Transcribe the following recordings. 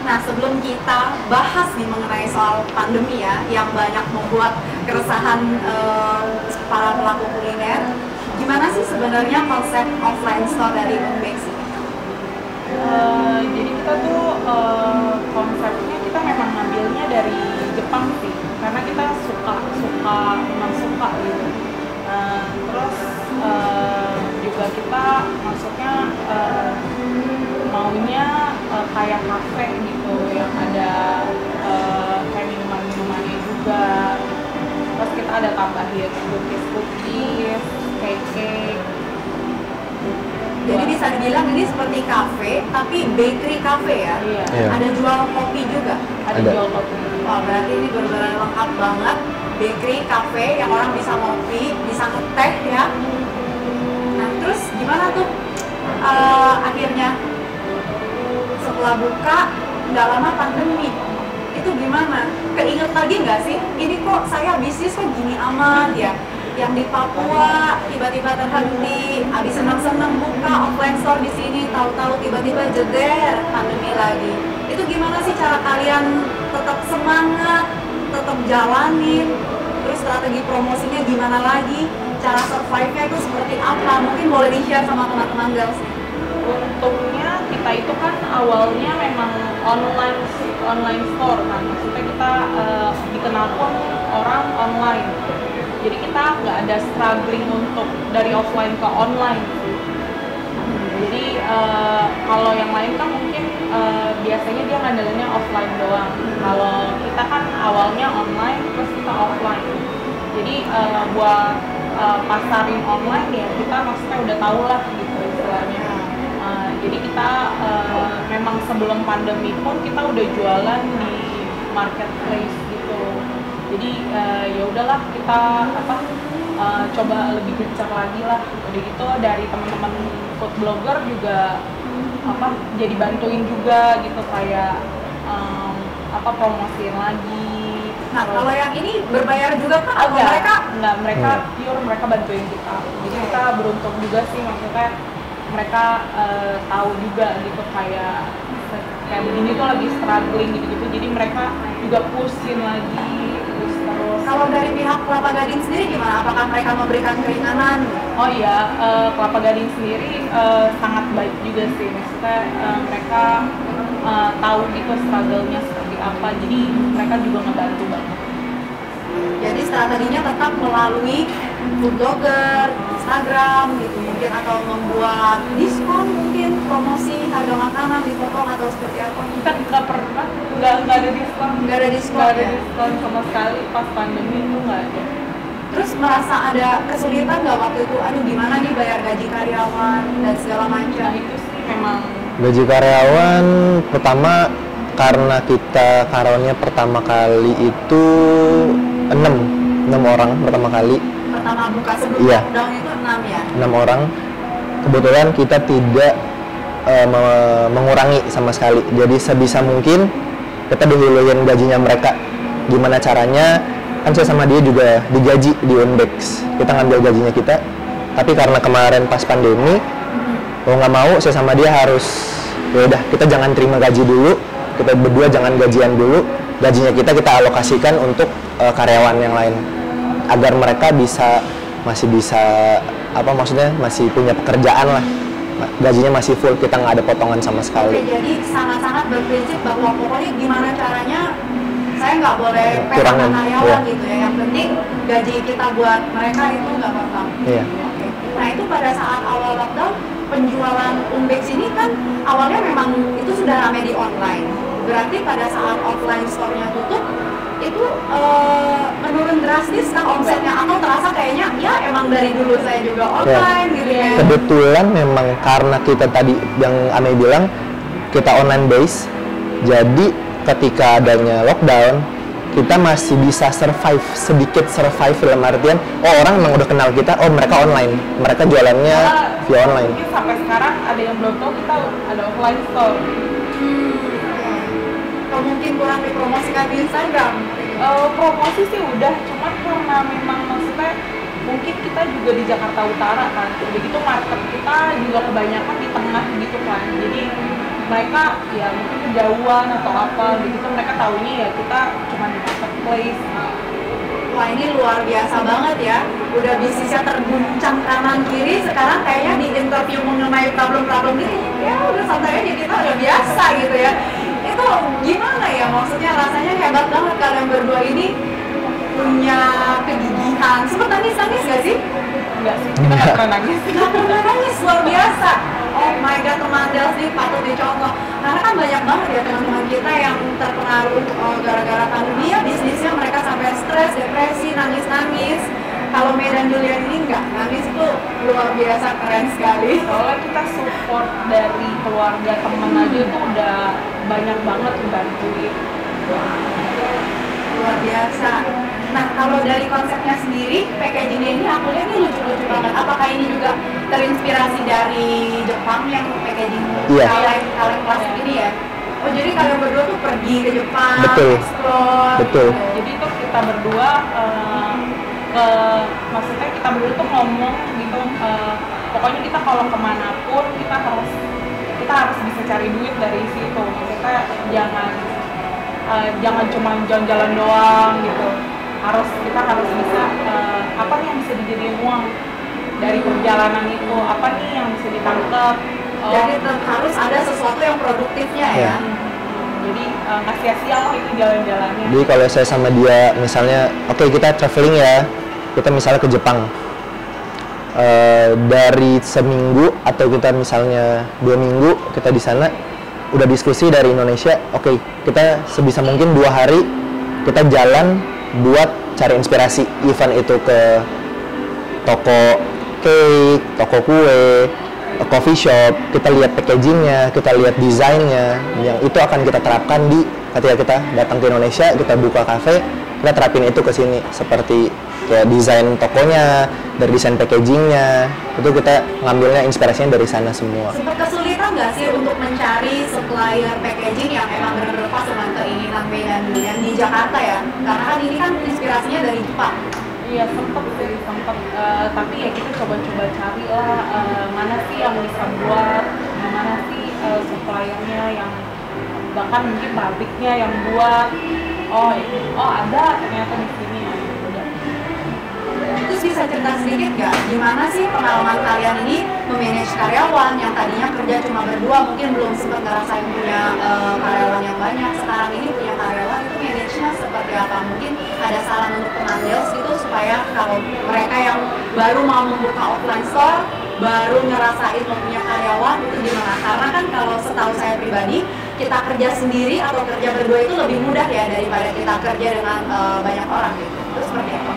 Nah, sebelum kita bahas nih mengenai soal pandemi ya, yang banyak membuat keresahan para pelaku kuliner, gimana sih sebenarnya konsep offline store dari Unbex ini? Jadi kita tuh konsepnya kita memang ngambilnya dari Jepang sih, karena kita memang suka gitu. Terus juga kita maksudnya maunya kayak kafe gitu yang ada kayak minuman-minumannya juga. Terus kita ada tambahin cookies, cake. Jadi bisa dibilang ini seperti kafe, tapi bakery cafe ya? Iya. Ada jual kopi juga? Ada jual kopi. Wah, berarti ini benar-benar lengkap banget. Bakery cafe yang orang bisa ngopi, bisa ngeteh ya. Nah, terus gimana tuh akhirnya setelah buka, nggak lama pandemi, itu gimana? Keinget lagi nggak sih? Ini kok saya bisnis kok gini amat ya? Yang di Papua tiba-tiba terhenti, habis senang-senang buka offline store di sini, tahu-tahu tiba-tiba jeder pandemi lagi. Itu gimana sih cara kalian tetap semangat, tetap jalanin, terus strategi promosinya gimana lagi, cara survive-nya itu seperti apa? Mungkin boleh di-share sama teman-teman girls. Untungnya kita itu kan awalnya memang online store kan, maksudnya kita dikenal pun orang online. Jadi kita nggak ada struggling untuk dari offline ke online. Jadi kalau yang lain kan mungkin biasanya dia ngandelinnya offline doang. Kalau kita kan awalnya online terus kita offline. Jadi buat pasarin online ya kita maksudnya udah tahu lah gitu istilahnya. Jadi kita memang sebelum pandemi pun kita udah jualan di marketplace gitu. Jadi ya udahlah kita coba lebih gencar lagi lah. Udah gitu dari teman-teman food blogger juga jadi bantuin juga gitu kayak promosiin lagi. Nah, kalau yang ini berbayar juga kan? Mereka pure mereka bantuin kita. Jadi kita beruntung juga sih, maksudnya mereka tahu juga gitu kayak begini tuh lagi struggling gitu-gitu. Jadi mereka juga pushin lagi terus. Kalau dari pihak Kelapa Gading sendiri gimana? Apakah mereka memberikan keringanan? Oh iya, Kelapa Gading sendiri sangat baik juga sih. Maksudnya mereka tahu gitu struggle-nya seperti apa. Jadi mereka juga ngebantu banget. Jadi strateginya tetap melalui food blogger, Instagram gitu mungkin, atau membuat diskon mungkin, promosi harga makanan dipotong atau seperti apa? Kita nggak pernah, nggak ada diskon. Nggak ada diskon. Nggak ada diskon sama sekali pas pandemi itu nggak ada. Terus merasa ada kesulitan nggak waktu itu? Aduh gimana nih bayar gaji karyawan dan segala macam? Itu sih memang. Gaji karyawan pertama karena kita karyawannya pertama kali itu 6 orang pertama kali. Pertama buka sebelum lockdown itu 6 ya? 6 orang. Kebetulan kita tidak mengurangi sama sekali. Jadi sebisa mungkin kita dihuluin gajinya mereka. Gimana caranya? Kan saya sama dia juga digaji di Unbex. Kita ngambil gajinya kita. Tapi karena kemarin pas pandemi, mau nggak mau saya sama dia harus ya udah kita jangan terima gaji dulu. Kita berdua jangan gajian dulu. Gajinya kita alokasikan untuk karyawan yang lain agar mereka masih bisa maksudnya masih punya pekerjaan lah, gajinya masih full, kita nggak ada potongan sama sekali. Oke, jadi sangat-sangat berprinsip bahwa pokoknya gimana caranya saya nggak boleh PHK karyawan gitu ya, yang penting gaji kita buat mereka itu nggak apa-apa. Iya. Oke. Nah itu pada saat awal lockdown penjualan Unbex ini kan awalnya memang itu sudah ramai di online. Berarti pada saat offline store-nya tutup itu menurun drastis kan omsetnya, atau terasa kayaknya ya emang dari dulu saya juga online gitu ya. Kebetulan memang karena kita tadi yang Ame bilang kita online base, jadi ketika adanya lockdown kita masih bisa sedikit survive dalam artian orang memang udah kenal kita, mereka online, mereka jualannya via online. Mungkin sampai sekarang ada yang belum tahu kita ada offline store. Atau mungkin kurang dipromosikan di Instagram? Promosi sih udah, cuman karena memang maksudnya mungkin kita juga di Jakarta Utara kan, begitu market kita juga kebanyakan di tengah gitu kan, jadi mereka ya mungkin kejauhan atau apa gitu, mereka taunya ya kita cuma di marketplace. Wah, ini luar biasa banget ya. Udah bisnisnya terguncang kanan kiri, sekarang kayaknya di interview mengenai problem-problem ini ya udah santai aja, kita udah biasa gitu ya. Itu gimana ya, maksudnya rasanya hebat banget kalian berdua ini punya kegigihan. Sempet nangis-nangis gak sih? Enggak sih, kita nggak pernah nangis. Nggak pernah nangis, luar biasa. Oh my god, teman Dels nih patut dicontoh. Karena kan banyak banget ya teman-teman kita yang terpengaruh gara-gara pandemi ya, bisnisnya mereka sampai stres, depresi, nangis-nangis. Kalau Mei dan Julian ini nggak nangis, itu luar biasa, keren sekali. Soalnya kita support dari keluarga, teman aja tuh udah banyak banget membantuin. Luar biasa. Nah, kalau dari konsepnya sendiri, packagingnya ini aku lihat ini lucu-lucu banget. Apakah ini juga terinspirasi dari Jepang yang packaging kaleng plastik ini ya? Oh, jadi kalian berdua tuh pergi ke Jepang, explore. Betul. Jadi tuh kita berdua maksudnya kita berdua tuh ngomong gitu, pokoknya kita kalau kemanapun kita harus bisa cari duit dari situ. Kita jangan cuma jalan-jalan doang gitu. Kita harus bisa apa nih yang bisa dijadiin uang dari perjalanan itu, apa nih yang bisa ditangkap. Jadi harus ada sesuatu yang produktifnya ya. Jadi nggak sia-sia lah itu jalan-jalannya. Jadi kalau saya sama dia misalnya, oke, kita traveling ya, kita misalnya ke Jepang, dari seminggu atau kita misalnya 2 minggu kita di sana, udah diskusi dari Indonesia, oke, kita sebisa mungkin 2 hari kita jalan buat cari inspirasi, event itu ke toko cake, toko kue, coffee shop, kita lihat packagingnya, kita lihat desainnya, yang itu akan kita terapkan ketika kita datang ke Indonesia, kita buka cafe, kita terapin itu ke sini, seperti kayak desain tokonya, dari desain packagingnya, itu kita ngambilnya inspirasinya dari sana semua. Sempat kesulitan nggak sih untuk mencari supplier packaging yang memang benar-benar pas dengan keinginan Mei dan Julian di Jakarta ya? Karena kan ini kan inspirasinya dari Jepang. Iya, sempet, tapi ya kita coba-coba cari lah mana sih yang bisa buat, gimana sih suppliernya yang bahkan mungkin pabriknya yang buat. Oh ada ternyata di sini. Terus bisa cerita sedikit nggak, gimana sih pengalaman kalian ini memanage karyawan yang tadinya kerja cuma berdua, mungkin belum sempat ngerasain punya karyawan yang banyak, sekarang ini punya karyawan, itu manage-nya seperti apa? Mungkin ada saran untuk teman Dels gitu, supaya kalau mereka yang baru mau membuka offline store, baru ngerasain punya karyawan, itu gimana? Karena kan kalau setahu saya pribadi, kita kerja sendiri atau kerja berdua itu lebih mudah ya daripada kita kerja dengan banyak orang gitu. Terus seperti apa?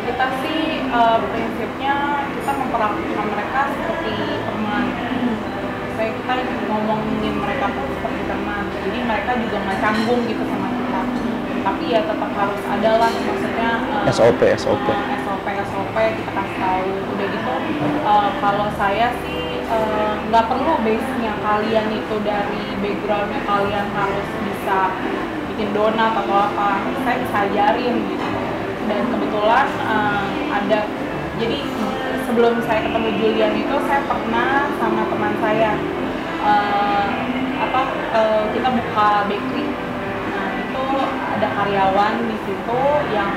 Kita sih prinsipnya kita memperlakukan mereka seperti teman. Supaya kita ngomongin mereka pun seperti teman. Jadi mereka juga nggak canggung gitu sama kita. Tapi ya tetap harus ada lah, maksudnya SOP kita kasih tahu. Udah gitu kalau saya sih nggak perlu base-nya kalian itu dari background-nya kalian harus bisa bikin donat atau apa. Saya bisa ajarin gitu. Dan kebetulan ada, jadi sebelum saya ketemu Julian itu saya pernah sama teman saya kita buka bakery. Nah itu ada karyawan di situ yang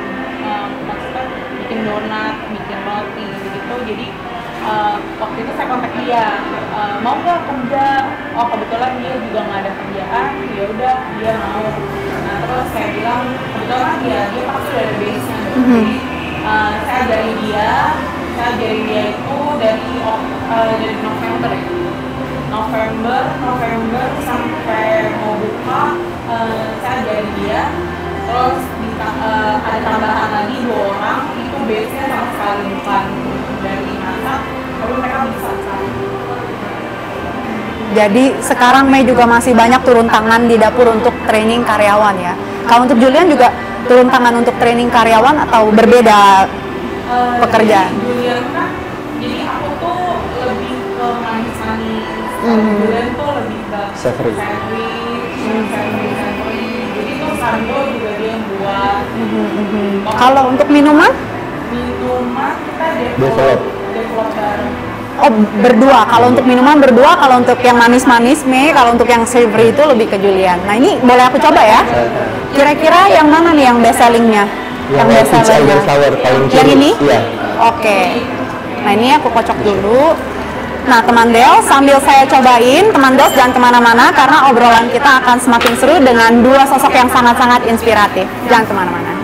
maksudnya bikin donat, bikin roti gitu. Jadi waktu itu saya kontak dia, mau nggak kerja? Oh kebetulan dia juga nggak ada kerjaan, ya udah dia mau. Nah terus saya bilang kebetulan dia pasti ada base-nya. Jadi saya ajarin dia itu dari November sampai mau buka, saya ajarin dia. Terus ada tambahan lagi 2 orang, itu base-nya sama sekali bukan dari masak, tapi mereka bisa cari. Jadi sekarang Mei juga masih banyak turun tangan di dapur untuk training karyawan ya. Kalau untuk Julian juga turun tangan untuk training karyawan atau berbeda pekerjaan? Julian kan, jadi aku tuh lebih ke manis-manis. Julian tuh lebih ke Savory. Jadi tuh sando juga dia yang buat. Kalau untuk minuman? Minuman kita develop bareng. Oh, berdua. Kalau untuk minuman berdua, kalau untuk yang manis-manis Mei, kalau untuk yang savory itu lebih ke Julian. Nah, ini boleh aku coba ya? Kira-kira yang mana nih yang best sellingnya? Yang peach elderflower paling kiri. Yang ini? Iya. Oke. Nah, ini aku kocok dulu. Nah, teman Del, sambil saya cobain, teman Del jangan kemana-mana karena obrolan kita akan semakin seru dengan dua sosok yang sangat-sangat inspiratif. Jangan kemana-mana.